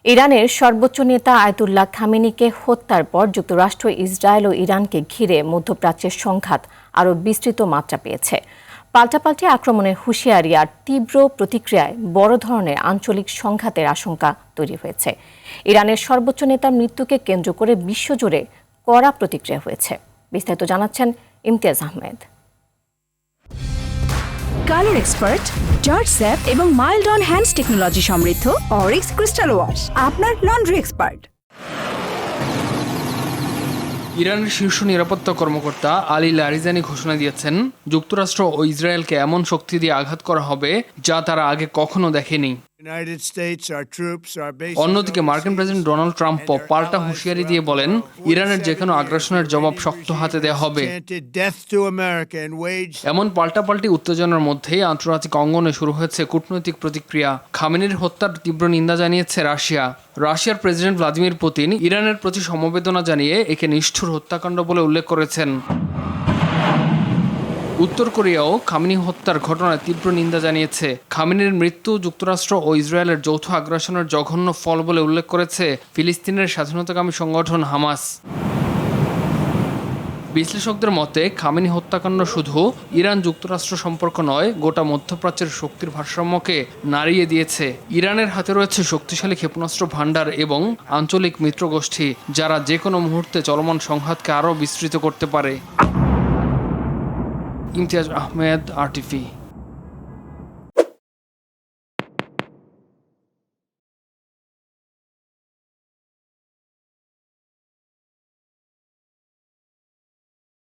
ইরানের সর্বোচ্চ নেতা আয়াতুল্লাহ খামেনিকে হত্যার পর যুক্তরাষ্ট্র, ইসরায়েল ও ইরানকে ঘিরে মধ্যপ্রাচ্যের সংঘাত আরও বিস্তৃত মাত্রা পেয়েছে। পাল্টাপাল্টি আক্রমণের হুঁশিয়ারি আর তীব্র প্রতিক্রিয়ায় বড় ধরনের আঞ্চলিক সংঘাতের আশঙ্কা তৈরি হয়েছে। ইরানের সর্বোচ্চ নেতার মৃত্যুকে কেন্দ্র করে বিশ্বজুড়ে কড়া প্রতিক্রিয়া হয়েছে। বিস্তারিত জানাচ্ছেন Imtiaz Ahmed. Colour expert, George sap এবং মাইল্ড অন হ্যান্ডস টেকনোলজি সমৃদ্ধ অরিক্স ক্রিস্টাল ওয়াশ আপনার লন্ড্রি এক্সপার্ট। ইরানের শীর্ষ নিরাপত্তা কর্মকর্তা আলী লারিজানি ঘোষণা দিয়েছেন, যুক্তরাষ্ট্র ও ইসরায়েলকে এমন শক্তি দিয়ে আঘাত করা হবে যা তারা আগে কখনো দেখেনি। অন্যদিকে মার্কিন প্রেসিডেন্ট ডোনাল্ড ট্রাম্পও পাল্টা হুঁশিয়ারি দিয়ে বলেন, ইরানের যে কোনো আগ্রাসনের জবাব শক্ত হাতে দেওয়া হবে। এমন পাল্টাপাল্টি উত্তেজনার মধ্যেই আন্তর্জাতিক অঙ্গনে শুরু হয়েছে কূটনৈতিক প্রতিক্রিয়া। খামেনির হত্যার তীব্র নিন্দা জানিয়েছে রাশিয়া। রাশিয়ার প্রেসিডেন্ট ভ্লাদিমির পুতিন ইরানের প্রতি সমবেদনা জানিয়ে একে নিষ্ঠুর হত্যাকাণ্ড বলে উল্লেখ করেছেন। উত্তর কোরিয়াও খামেনি হত্যার ঘটনায় তীব্র নিন্দা জানিয়েছে। খামেনির মৃত্যু যুক্তরাষ্ট্র ও ইসরায়েলের যৌথ আগ্রাসনের জঘন্য ফল বলে উল্লেখ করেছে ফিলিস্তিনের স্বাধীনতাকামী সংগঠন হামাস। বিশ্লেষকদের মতে, খামেনি হত্যাকাণ্ড শুধু ইরান যুক্তরাষ্ট্র সম্পর্ক নয়, গোটা মধ্যপ্রাচ্যের শক্তির ভারসাম্যকে নাড়িয়ে দিয়েছে। ইরানের হাতে রয়েছে শক্তিশালী ক্ষেপণাস্ত্র ভান্ডার এবং আঞ্চলিক মিত্রগোষ্ঠী, যারা যে কোনো মুহূর্তে চলমান সংঘাতকে আরও বিস্তৃত করতে পারে। ইমতিয়াজ আহমেদ, RTV।